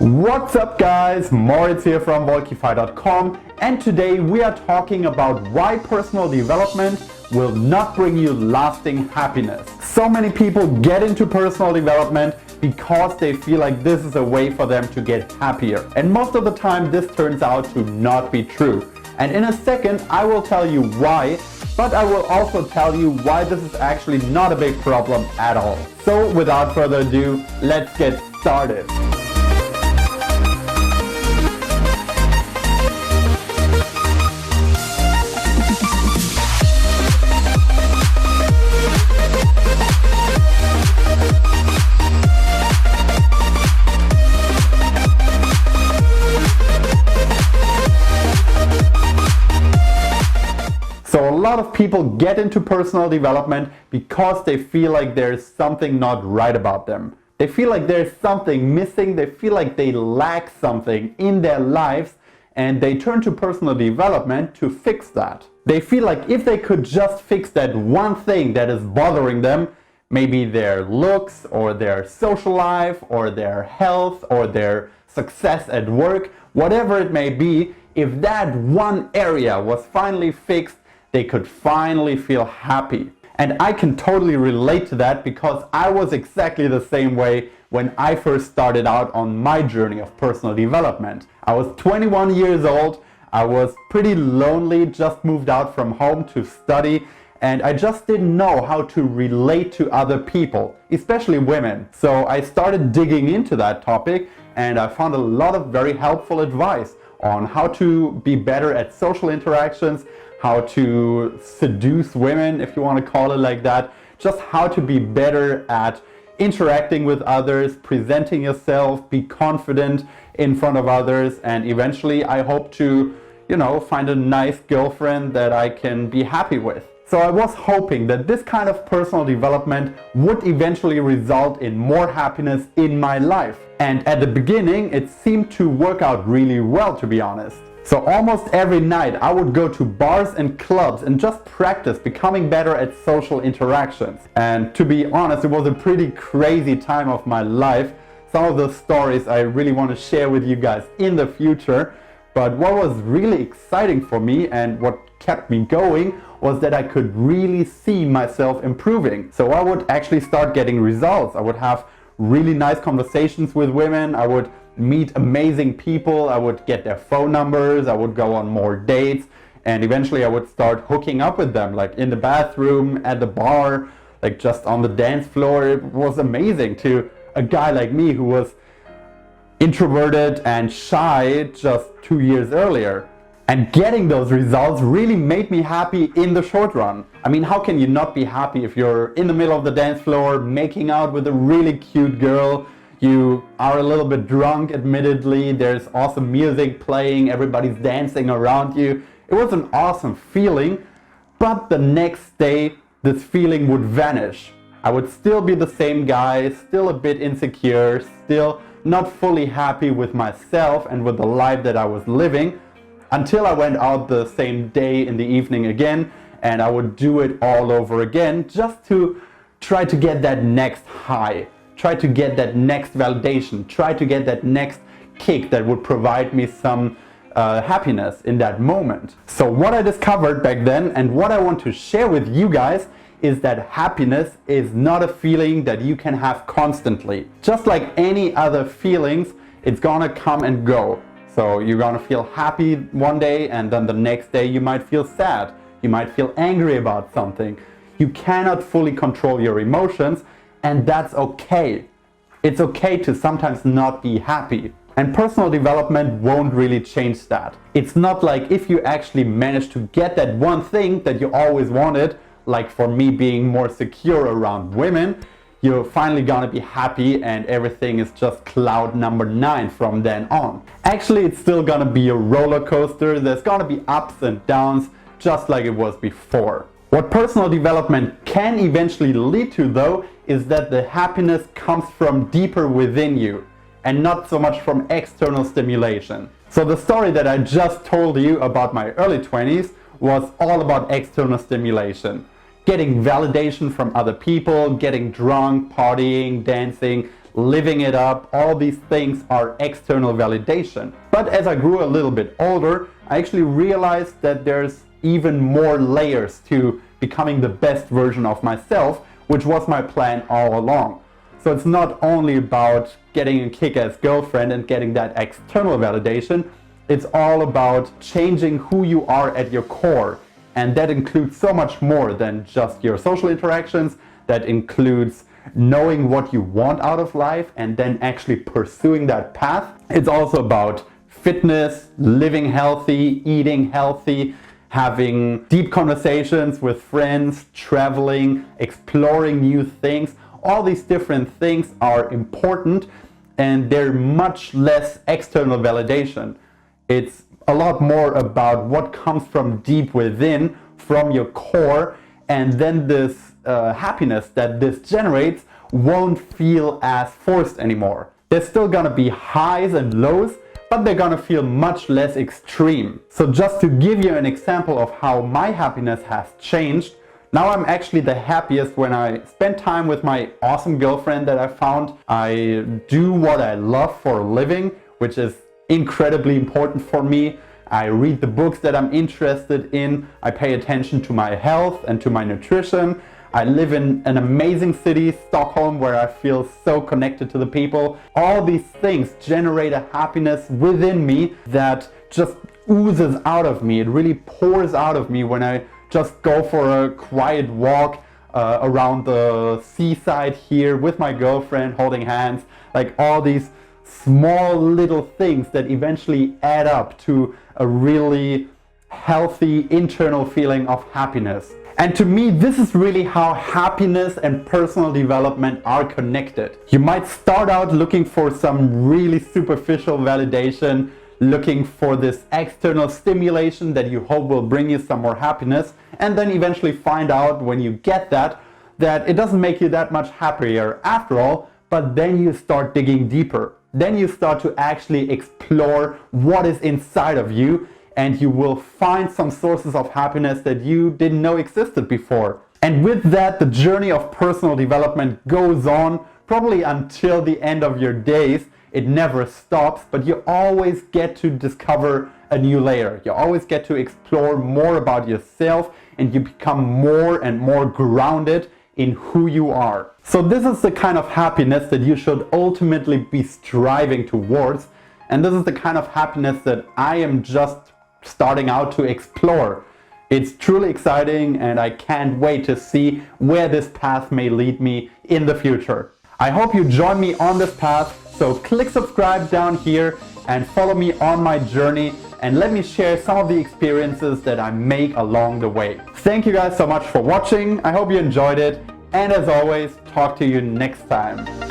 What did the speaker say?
What's up guys, Moritz here from wont, and today we are talking about why personal development will not bring you lasting happiness. So many people get into personal development because they feel like this is a way for them to get happier. And most of the time this turns out to not be true. And in a second I will tell you why, but I will also tell you why this is actually not a big problem at all. So without further ado, let's get started. So a lot of people get into personal development because they feel like there's something not right about them. They feel like there's something missing, they feel like they lack something in their lives, and they turn to personal development to fix that. They feel like if they could just fix that one thing that is bothering them, maybe their looks or their social life or their health or their success at work, whatever it may be, if that one area was finally fixed, they could finally feel happy. And I can totally relate to that because I was exactly the same way when I first started out on my journey of personal development. I was 21 years old, I was pretty lonely, just moved out from home to study, and I just didn't know how to relate to other people, especially women. So I started digging into that topic and I found a lot of very helpful advice on how to be better at social interactions, how to seduce women, if you want to call it like that, just how to be better at interacting with others, presenting yourself, be confident in front of others, and eventually I hope to, find a nice girlfriend that I can be happy with. So I was hoping that this kind of personal development would eventually result in more happiness in my life. And at the beginning it seemed to work out really well, to be honest. So almost every night I would go to bars and clubs and just practice becoming better at social interactions. And to be honest, it was a pretty crazy time of my life. Some of those stories I really want to share with you guys in the future. But what was really exciting for me and what kept me going was that I could really see myself improving. So I would actually start getting results. I would have really nice conversations with women. I would meet amazing people. I would get their phone numbers. I would go on more dates. And eventually I would start hooking up with them, like in the bathroom, at the bar, like just on the dance floor. It was amazing to a guy like me who was introverted and shy just 2 years earlier. And getting those results really made me happy in the short run. I mean, how can you not be happy if you're in the middle of the dance floor, making out with a really cute girl? You are a little bit drunk, admittedly, there's awesome music playing, everybody's dancing around you. It was an awesome feeling, but the next day this feeling would vanish. I would still be the same guy, still a bit insecure, still not fully happy with myself and with the life that I was living, until I went out the same day in the evening again, and I would do it all over again just to try to get that next high. Try to get that next validation, try to get that next kick that would provide me some happiness in that moment. So what I discovered back then and what I want to share with you guys is that happiness is not a feeling that you can have constantly. Just like any other feelings, it's gonna come and go. So you're gonna feel happy one day and then the next day you might feel sad. You might feel angry about something. You cannot fully control your emotions, and that's okay. It's okay to sometimes not be happy. And personal development won't really change that. It's not like if you actually manage to get that one thing that you always wanted, like for me being more secure around women, you're finally gonna be happy and everything is just cloud number 9 from then on. Actually, it's still gonna be a roller coaster. There's gonna be ups and downs just like it was before. What personal development can eventually lead to, though, is that the happiness comes from deeper within you and not so much from external stimulation. So the story that I just told you about my early 20s was all about external stimulation. Getting validation from other people, getting drunk, partying, dancing, living it up. All these things are external validation. But as I grew a little bit older, I actually realized that there's even more layers to becoming the best version of myself, which was my plan all along. So it's not only about getting a kick-ass girlfriend and getting that external validation, it's all about changing who you are at your core. And that includes so much more than just your social interactions. That includes knowing what you want out of life and then actually pursuing that path. It's also about fitness, living healthy, eating healthy, having deep conversations with friends, traveling, exploring new things. All these different things are important and they're much less external validation. It's a lot more about what comes from deep within, from your core, and then this happiness that this generates won't feel as forced anymore. There's still gonna be highs and lows, but they're gonna feel much less extreme. So just to give you an example of how my happiness has changed, now I'm actually the happiest when I spend time with my awesome girlfriend that I found. I do what I love for a living, which is incredibly important for me. I read the books that I'm interested in. I pay attention to my health and to my nutrition. I live in an amazing city, Stockholm, where I feel so connected to the people. All these things generate a happiness within me that just oozes out of me. It really pours out of me when I just go for a quiet walk around the seaside here with my girlfriend, holding hands. Like all these small little things that eventually add up to a really healthy internal feeling of happiness. And to me, this is really how happiness and personal development are connected. You might start out looking for some really superficial validation, looking for this external stimulation that you hope will bring you some more happiness, and then eventually find out when you get that it doesn't make you that much happier after all, but then you start digging deeper. Then you start to actually explore what is inside of you, and you will find some sources of happiness that you didn't know existed before. And with that, the journey of personal development goes on probably until the end of your days. It never stops, but you always get to discover a new layer. You always get to explore more about yourself, and you become more and more grounded in who you are. So this is the kind of happiness that you should ultimately be striving towards. And this is the kind of happiness that I am just starting out to explore. It's truly exciting and I can't wait to see where this path may lead me in the future. I hope you join me on this path, so click subscribe down here and follow me on my journey and let me share some of the experiences that I make along the way. Thank you guys so much for watching. I hope you enjoyed it, and as always, talk to you next time.